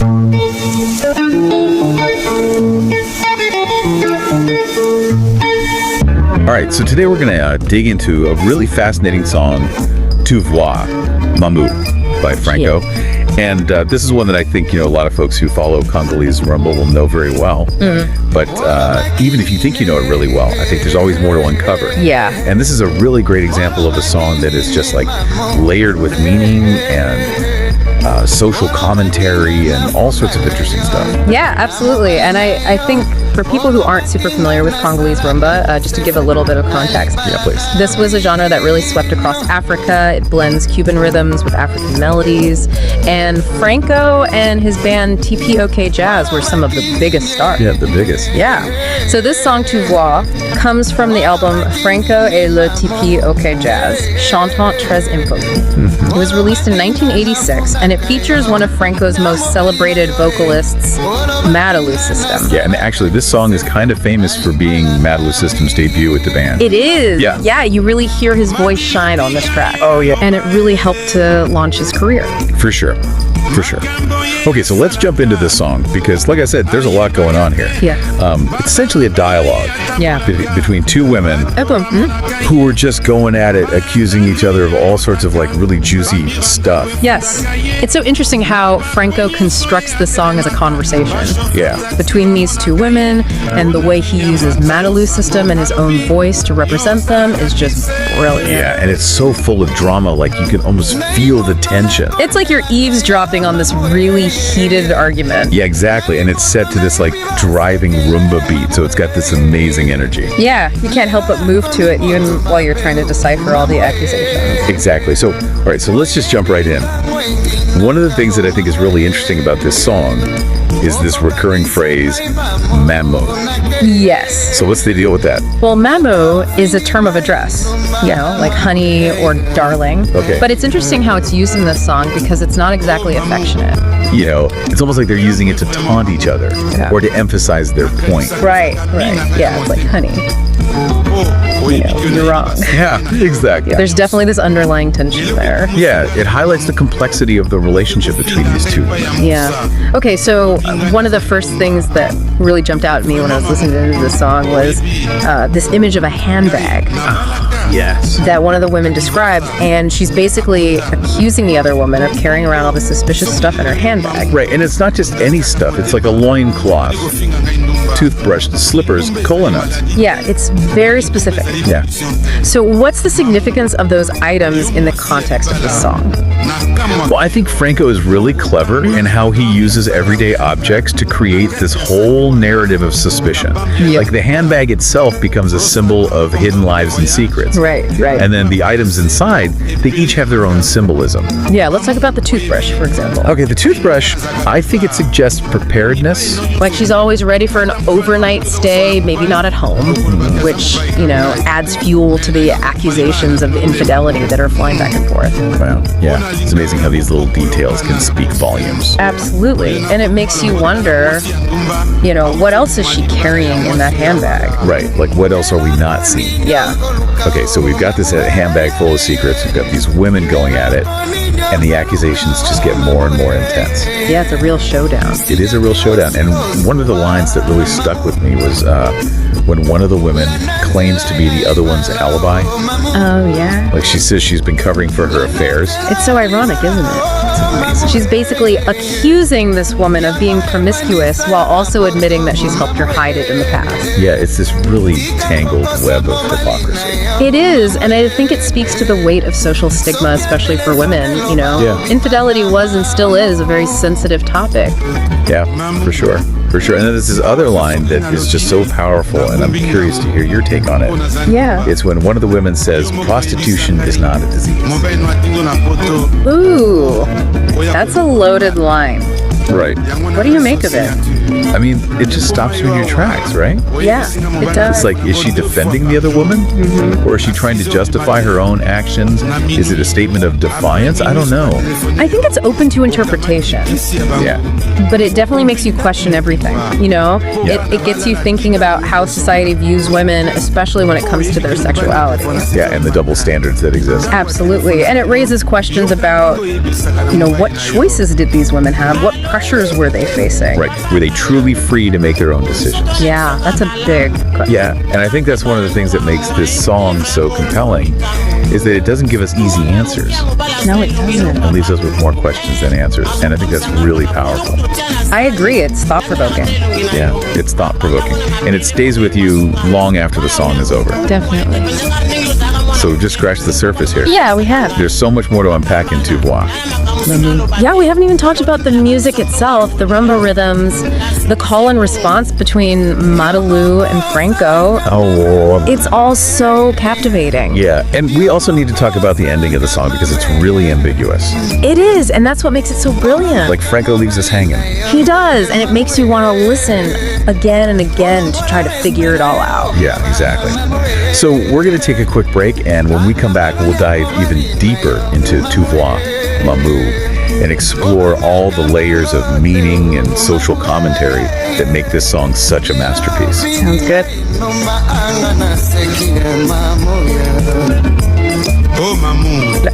All right, so today we're going to dig into a really fascinating song, Tu Vois, Mamou, by Franco. Yeah. And this is one that I think, a lot of folks who follow Congolese rumba will know very well. But even if you think you know it really well, I think there's always more to uncover. Yeah. And this is a really great example of a song that is just like layered with meaning and social commentary and all sorts of interesting stuff. Yeah, absolutely. And I think for people who aren't super familiar with Congolese rumba, just to give a little bit of context, Yeah, please. this was a genre that really swept across Africa. It blends Cuban rhythms with African melodies. And Franco and his band TPOK Jazz were some of the biggest stars. Yeah, the biggest. Yeah. So this song, Tu Vois, comes from the album Franco Le TPOK Jazz, Chantant Très Imposé. It was released in 1986, and it features one of Franco's most celebrated vocalists, Madalou System. Yeah, and actually this song is kind of famous for being Madalou System's debut with the band. It is. Yeah. Yeah, you really hear his voice shine on this track. Oh, yeah. And it really helped to launch his career. For sure. For sure. Okay, so let's jump into this song because, like I said, there's a lot going on here. Yeah. It's essentially a dialogue Yeah. between two women who were just going at it, accusing each other of all sorts of like really juicy stuff. Yes. It's so interesting how Franco constructs the song as a conversation. Yeah. Between these two women, and the way he uses Madalou System and his own voice to represent them is just brilliant. Yeah, and it's so full of drama, like you can almost feel the tension. It's like you're eavesdropping on this really heated argument. Yeah, exactly. And it's set to this like driving rumba beat, so it's got this amazing energy. Yeah, you can't help but move to it even while you're trying to decipher all the accusations. Exactly. So, all right, so let's just jump right in. One of the things that I think is really interesting about this song is this recurring phrase, Mamou. Yes. So what's the deal with that? Well, Mamou is a term of address, like honey or darling. Okay. But it's interesting how it's used in this song because it's not exactly affectionate. It's almost like they're using it to taunt each other or to emphasize their point. Right. Yeah, it's like honey. You're wrong. Yeah, exactly. There's definitely this underlying tension there. Yeah, it highlights the complexity of the relationship between these two. Yeah. Okay, so one of the first things that really jumped out at me when I was listening to this song was this image of a handbag. Yes. That one of the women described, and she's basically accusing the other woman of carrying around all this suspicious stuff in her handbag. Right, and it's not just any stuff. It's like a loincloth, toothbrush, slippers, cola nuts. Yeah, it's very specific. Yeah. So what's the significance of those items in the context of this song? Well, I think Franco is really clever in how he uses everyday objects to create this whole narrative of suspicion. Yep. Like the handbag itself becomes a symbol of hidden lives and secrets. Right. And then the items inside, they each have their own symbolism. Yeah, let's talk about the toothbrush, for example. Okay, the toothbrush, I think it suggests preparedness. Like she's always ready for an overnight stay, maybe not at home, which, adds fuel to the accusations of infidelity that are flying back and forth. Wow. Yeah. It's amazing how these little details can speak volumes. Absolutely. And it makes you wonder, what else is she carrying in that handbag? Right. Like, what else are we not seeing? Yeah. Okay, so we've got this handbag full of secrets. We've got these women going at it, and the accusations just get more and more intense. Yeah, it's a real showdown. It is a real showdown. And one of the lines that really stuck with me was when one of the women claims to be the other one's alibi. Oh, yeah? Like she says she's been covering for her affairs. It's so ironic, isn't it? It's amazing. She's basically accusing this woman of being promiscuous while also admitting that she's helped her hide it in the past. Yeah, it's this really tangled web of hypocrisy. It is, and I think it speaks to the weight of social stigma, especially for women, Yeah. Infidelity was and still is a very sensitive topic. Yeah, for sure. For sure. And then there's this other line that is just so powerful, and I'm curious to hear your take on it. Yeah. It's when one of the women says, prostitution is not a disease. Ooh, that's a loaded line. Right. What do you make of it? I mean, it just stops you in your tracks, right? Yeah, it does. It's like, is she defending the other woman? Or is she trying to justify her own actions? Is it a statement of defiance? I don't know. I think it's open to interpretation. Yeah. But it definitely makes you question everything, you know? Yeah. It gets you thinking about how society views women, especially when it comes to their sexuality. Yeah, and the double standards that exist. Absolutely. And it raises questions about, you know, what choices did these women have? What pressures were they facing? Right. Were they truly free to make their own decisions? Yeah, that's a big question. Yeah, and I think that's one of the things that makes this song so compelling, is that it doesn't give us easy answers. No, it doesn't. It leaves us with more questions than answers, and I think that's really powerful. I agree. It's thought-provoking. Yeah, it's thought-provoking, and it stays with you long after the song is over. Definitely. So we've just scratched the surface here. Yeah, we have. There's so much more to unpack in Vois. Yeah, we haven't even talked about the music itself, the rumba rhythms, the call and response between Mamou and Franco. Oh, It's all so captivating. yeah, and we also need to talk about the ending of the song because it's really ambiguous. It is, and that's what makes it so brilliant. Like Franco leaves us hanging. He does, and it makes you want to listen again and again to try to figure it all out. Yeah, exactly. So we're going to take a quick break, and when we come back, we'll dive even deeper into Tu Vois, Mamou, and explore all the layers of meaning and social commentary that make this song such a masterpiece. Sounds good.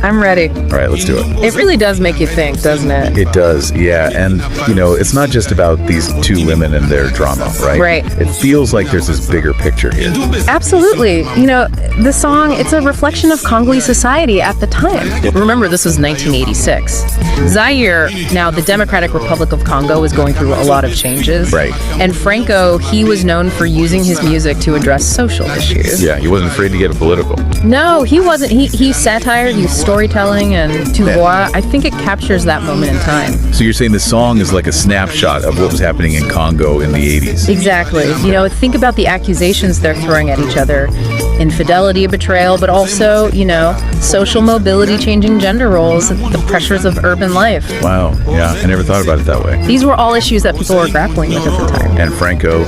I'm ready. All right, let's do it. It really does make you think, doesn't it? It does, yeah. And, you know, it's not just about these two women and their drama, right? Right. It feels like there's this bigger picture here. Absolutely. You know, the song, it's a reflection of Congolese society at the time. Remember, this was 1986. Zaire, now the Democratic Republic of Congo, was going through a lot of changes. Right. And Franco, he was known for using his music to address social issues. Yeah, he wasn't afraid to get political. No, he wasn't. He satire, he used storytelling, and Tu Vois, I think it captures that moment in time. So you're saying the song is like a snapshot of what was happening in Congo in the 80s? Exactly. You know, think about the accusations they're throwing at each other. Infidelity, betrayal, but also, you know, social mobility, changing gender roles, the pressures of urban life. Wow, yeah, I never thought about it that way. These were all issues that people were grappling with at the time. And Franco,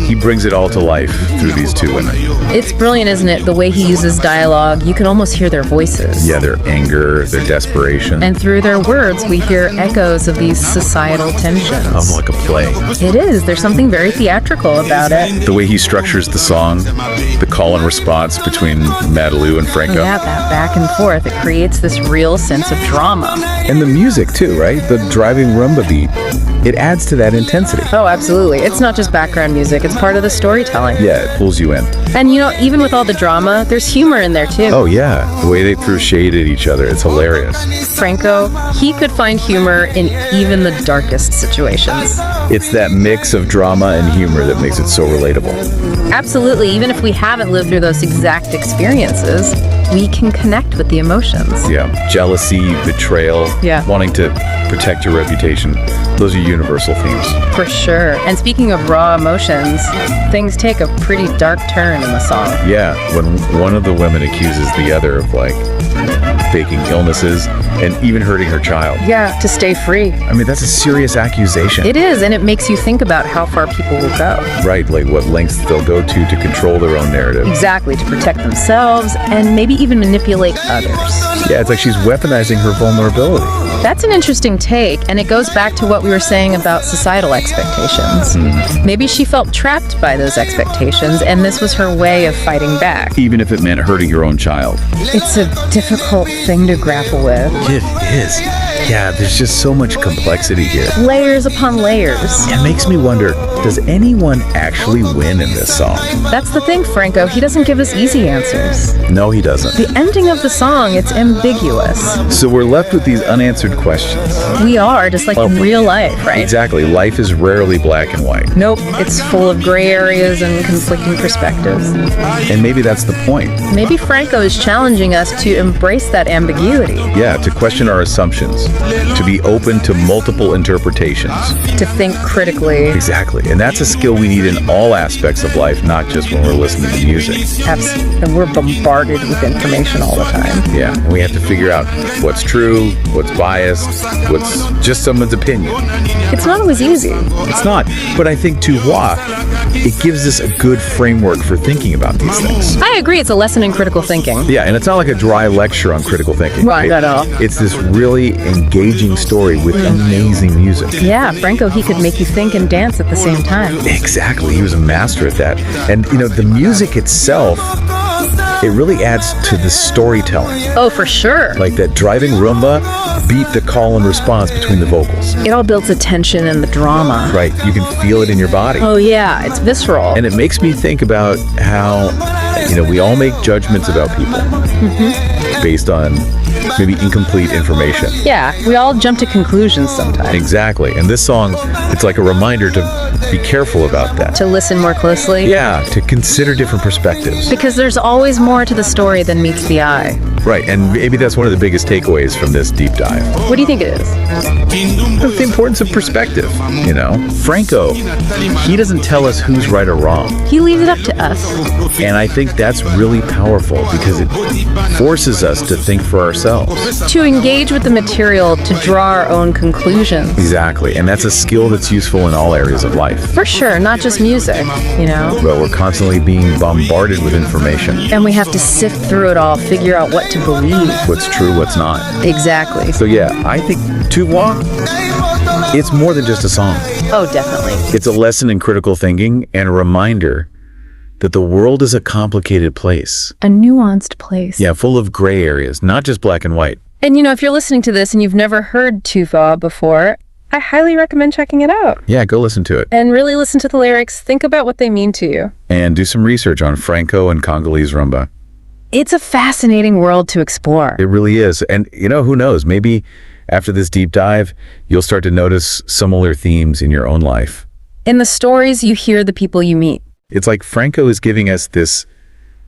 he brings it all to life through these two women. It's brilliant, isn't it? The way he uses dialogue, you can almost hear their voices. Yeah, their anger, their desperation. And through their words, we hear echoes of these societal tensions. Almost like a play. It is. There's something very theatrical about it. The way he structures the song, the call and response between Madalou and Franco. Yeah, that back and forth, it creates this real sense of drama. And the music too, right? The driving rumba beat. It adds to that intensity. Oh, absolutely. It's not just background music, it's part of the storytelling. Yeah, it pulls you in. And you know, even with all the drama, there's humor in there too. Oh yeah, the way they threw shade at each other, it's hilarious. Franco, he could find humor in even the darkest situations. It's that mix of drama and humor that makes it so relatable. Absolutely. Even if we haven't lived through those exact experiences, we can connect with the emotions. Yeah, jealousy, betrayal, Yeah. wanting to protect your reputation. Those are universal themes. For sure. And speaking of raw emotions, things take a pretty dark turn in the song. Yeah, when one of the women accuses the other of like faking illnesses and even hurting her child. Yeah, to stay free. I mean, that's a serious accusation. It is, and it makes you think about how far people will go. Right, like what lengths they'll go to control their own narrative. Exactly, to protect themselves and maybe even manipulate others. Yeah, it's like she's weaponizing her vulnerability. That's an interesting take, and it goes back to what we were saying about societal expectations. Maybe she felt trapped by those expectations, and this was her way of fighting back. Even if it meant hurting your own child. It's a difficult thing to grapple with. It is. Yeah, there's just so much complexity here. Layers upon layers. It makes me wonder, does anyone actually win in this song? That's the thing, Franco. He doesn't give us easy answers. No, he doesn't. The ending of the song, it's ambiguous. So we're left with these unanswered questions. We are, just like in real life, right? Exactly. Life is rarely black and white. Nope, it's full of gray areas and conflicting perspectives. And maybe that's the point. Maybe Franco is challenging us to embrace that ambiguity. Yeah, to question our assumptions, to be open to multiple interpretations. To think critically. Exactly. And that's a skill we need in all aspects of life, not just when we're listening to music. And we're bombarded with information all the time. Yeah. And we have to figure out what's true, what's biased, what's just someone's opinion. It's not always easy. It's not. But I think Tu Vois, it gives us a good framework for thinking about these things. I agree, it's a lesson in critical thinking. Yeah, and it's not like a dry lecture on critical thinking. Right, at all. It's this really engaging story with amazing music. Yeah, Franco, he could make you think and dance at the same time. Exactly. He was a master at that. And, the music itself, it really adds to the storytelling. Oh, for sure. Like that driving rumba beat the call and response between the vocals. It all builds the tension and the drama. Right. You can feel it in your body. Oh, yeah. It's visceral. And it makes me think about how, we all make judgments about people based on maybe incomplete information. Yeah, we all jump to conclusions sometimes. Exactly. And this song, it's like a reminder to be careful about that. To listen more closely. Yeah, to consider different perspectives. Because there's always more to the story than meets the eye. Right, and maybe that's one of the biggest takeaways from this deep dive. What do you think it is? The importance of perspective, Franco, he doesn't tell us who's right or wrong. He leaves it up to us. And I think that's really powerful because it forces us to think for ourselves. To engage with the material, to draw our own conclusions. Exactly, and that's a skill that's useful in all areas of life. For sure, not just music, But we're constantly being bombarded with information. And we have to sift through it all, figure out what to believe. What's true, what's not. Exactly. So yeah, I think Tu Vois, it's more than just a song. Oh, definitely. It's a lesson in critical thinking and a reminder that the world is a complicated place. A nuanced place. Yeah, full of gray areas, not just black and white. And if you're listening to this and you've never heard Tu Vois before, I highly recommend checking it out. Yeah, go listen to it. And really listen to the lyrics, think about what they mean to you. And do some research on Franco and Congolese rumba. It's a fascinating world to explore. It really is. And who knows, maybe after this deep dive, you'll start to notice similar themes in your own life. In the stories you hear, the people you meet. It's like Franco is giving us this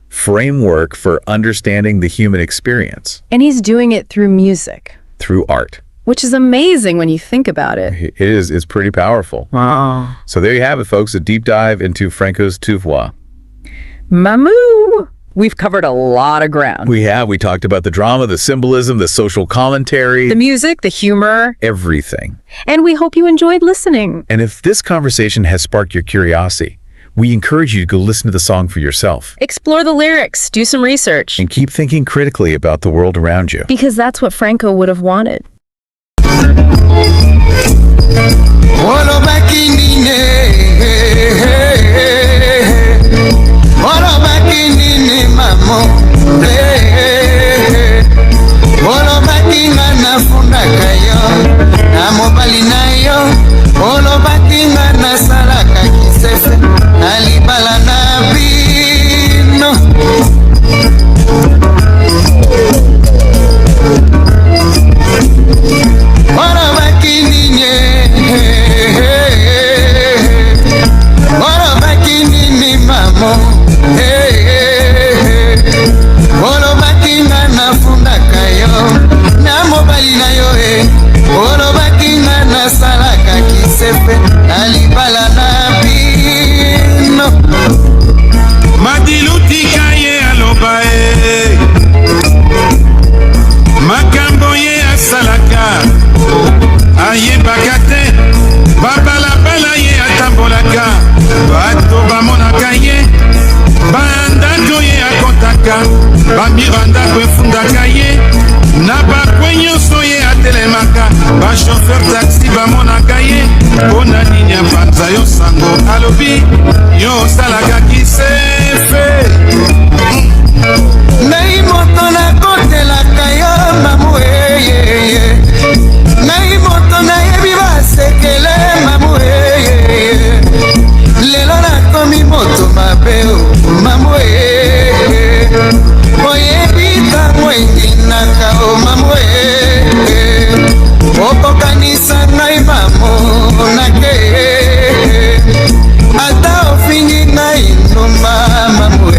framework for understanding the human experience. And he's doing it through music. Through art. Which is amazing when you think about it. It is. It's pretty powerful. Wow. So there you have it, folks. A deep dive into Franco's Tu Vois. Mamou! We've covered a lot of ground. We have. We talked about the drama, the symbolism, the social commentary. The music, the humor. Everything. And we hope you enjoyed listening. And if this conversation has sparked your curiosity, we encourage you to go listen to the song for yourself. Explore the lyrics, do some research. And keep thinking critically about the world around you. Because that's what Franco would have wanted. bamiranda kwefundaka ye na bakwe nyonso ye atelemaka bashofeur taxi bamonaka ye mpona nini apanza yo sango alobi yo osalaka kisefe nai moto nakotelaka yo mamu eyeye nai moto nayebi basekele mamu eyeye lelo nakomi moto mabe mamu eyeye oyebi ntango endinaka o mamu eyeye okokanisa ngai mamonake ata ofingi ngai ndumba mamu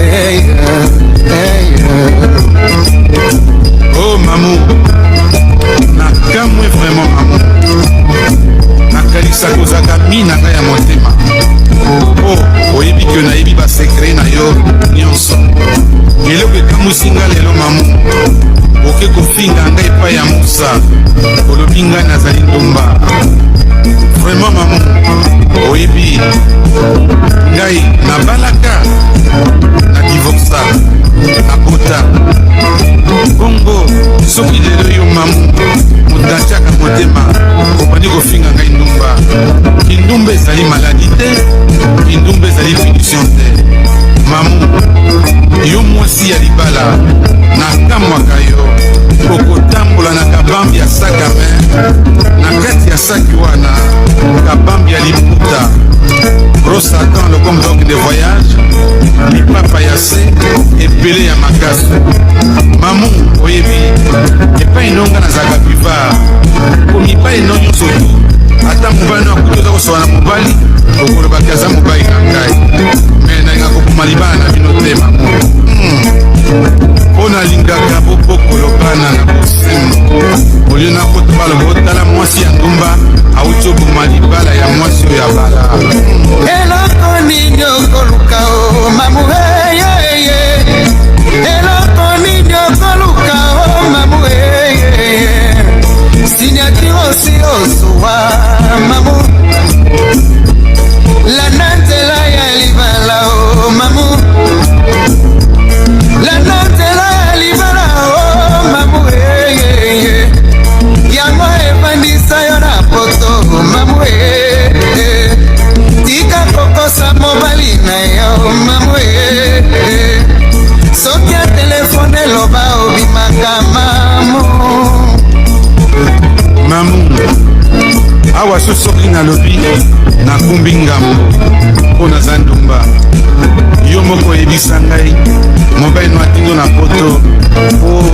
basekre na yo nyonso eloko ekamusinga lelo mamu oke kofinga ngai epai ya musa olobi ngai nazali ndumba vraiment mamu oyebi ngai nabalaka na divorsa nakota bongo soki lelo yo mamu moto atiaka motema kopani kofinga ngai ndumba kindumba ezali maladi te kindumba ezali punition te mamu yo mwasi ya libala nakamwaka yo okotambola na kabambi ya sakame na kati ya saki wana kabambi ya liputa gros satan le comme donc de voyage lipapa ya se ebele ya makasi mamu oyebi epai nonga nazalaka bivard komipai no nyonso tu ata mobali no akuti oza kosoba na mobali okolobaki aza mobali na ngai me nalinga kokoma libala na bino te mamu mpo nalingaka bobokolo bana na bosembo olio nakota baloba otala mwasi ya ndumba awuti oboma libala ya mwasi oyo ya bala eloko nini okoluka o mamu eyeye eloko nini okoluka o mamu eyeye signature osi osuwa mamu lana nzela ya libala o mamu lana nzela ya libala o mamu eyeye yango evandisa yo na poto mamu eyeye tika kokosa mobali na yo mamu soki ya telefone eloba obimaka mamu mamu awa so soki nalobi nakumbi ngambo mpo naza ndumba yo moko oyebisa ngai mobali no atindo na poto mpo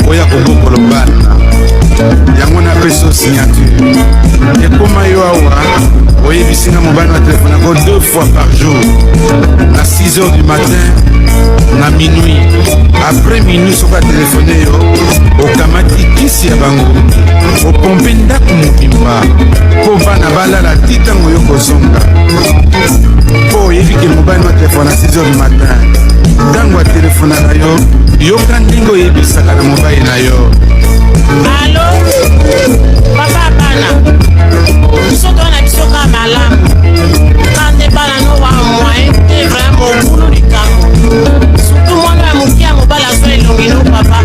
oya kobokolo bana yango napesa signature ekoma yo awa oyebisinga mobali no atelefone yango 2 fois par jour na 6 heures du matin na minuit après minuit soki atelefone yo okamati kisi ya bangungi opompe ndako mobimba mpo bana balala ti ntango yo kozonga mpo oyebike mobali no atelefone na 6 heures du matin ntango atelefonaka yo yoka ndenge oyebisaka na mobali na yo alo papa bana biso tona biso ka malamu kande bana no wa moyen te vraiment okulu likambo surtout mwana ya moki ya mobali azwa elongi no papa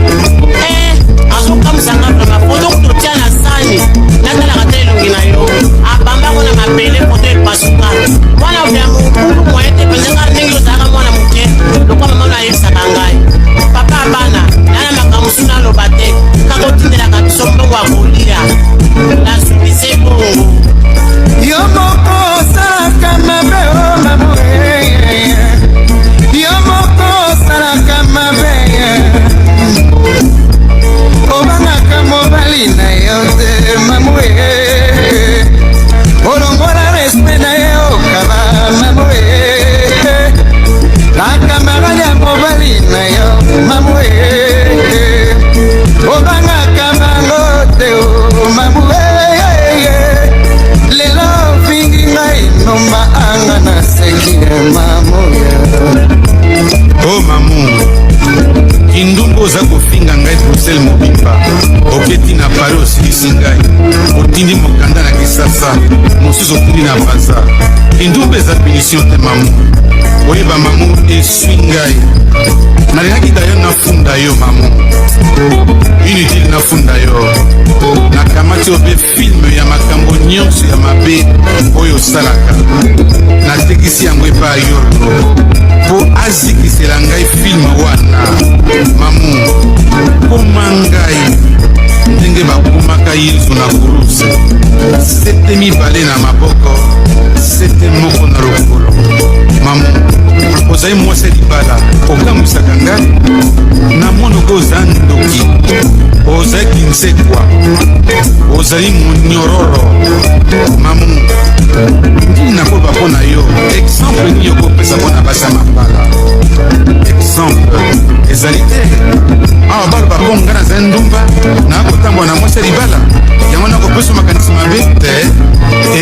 azokamusanga vraimen foto kutotia na sani natalaka te elongi na yo abambako na mabele foto epasuka mwana ya mokulu moyen te penzaka ndenge ozalaka mwana moke lokwa mama no ayebisaka ngai papa bana nana makambo su naloba te kaka otindelaka biso mbongo ya kolia nasukise bongo yo moko osalaka mabe o mamu yo moko osalaka mabe obangaka mobali na yo te mamu olongola respect na ye okaba mamu na kamarade ya mobali na yo mamu obangaka bango te o mamu lelo vingi ngai nomba anga na sengi mamu o mamu kindumba oza kofinga ngai bruxelles mobimba oketi na paris osilisi ngai otindi mokanda na kisasa mosusu okundi na baza kindumba eza punition te mamu oyeba mamu eswi ngai nalingaki dayo nafunda yo mamu inutile nafunda yo nakamati obe filme ya makambo nyonso ya mabe oyo osalaka natekisi yango epai yo mpo azikisela ngai filme wana mamu koma ngai ndenge bakomaka yesu na kuruse sete mibale na maboko sete moko na lokolo mamu ozali mwasi libala okambwisaka ngai na monoko oza ndoki ozalaki nsekwa ozali monyororo mamu ndini nakoba mpo na yo exemple nini okopesa mpo na basa mabala exemple ezali te awa baloba mpo nga nazali ndumba nakotambola na mwasi libala yango nakopesa makanisi mabe te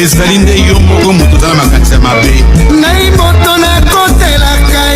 ezali nde yo moko moto oza na makanisi ya mabe ngai moto nakotelaka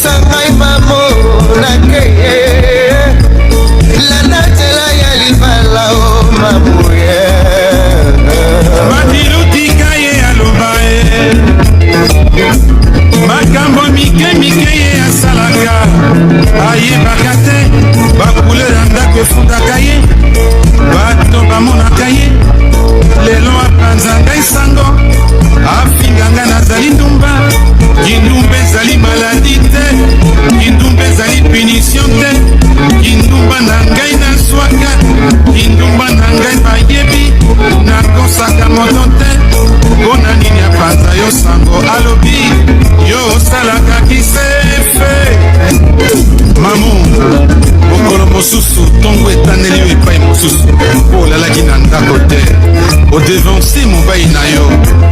sangai mamo nake la natela ya libala o mamuye matilutika ye alobae makambo mike ye asalaka ayebaka te bakulera ndako efundaka ye bato bamonaka ye lelo apanza ngai sango afinganga nazali ndumba kindumba ezali maladi te kindumba ezali punition te kindumba na ngai nazwaka kindumba na ngai bayebi nakosaka moto te mpona nini apanza yo sango alobi yo osalaka kisefe Mamou mokolo mosusu ntongo etaneli yo epai mosusu mpo olalaki na ndako te odevanse mobali na yo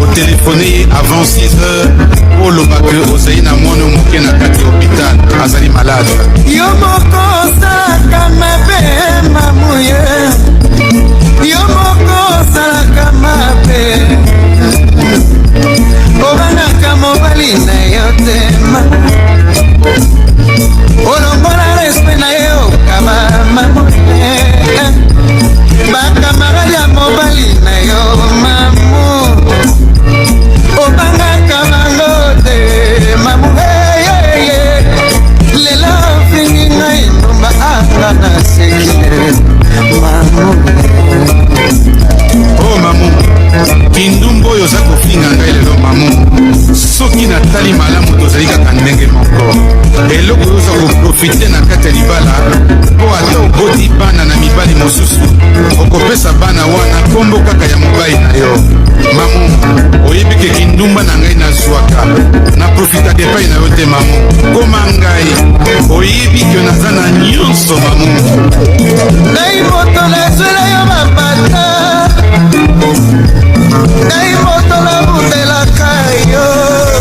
otelefone ye avant 6 heures mpo olobaka ozali na mwana moke na kati ya hopital azali malade yo moko osalaka mabe mamuye yo moko osalaka mabe obangaka mobali na yo te olongola respect na ye okaba mamuye bakamarade ya mobali na yo mamu obangaka bango te mamu lelo fingi ngai numba anga na sekile mamu oh mamu kindumba oyo oza kofinga ngai lelo mamu soki natali malamu tozali kaka ndenge moko eloko oyo oza koprofite na kati ya libala mpo ata oboti bana na mibali mosusu okopesa bana wana kombo kaka ya mobali na yo mamu oyebi ke kindumba na ngai nazwaka naprofitaka epai na yo te mamu koma ngai oyebi ke naza na nyonso mamu ngai moto nazwela yo mapata ngai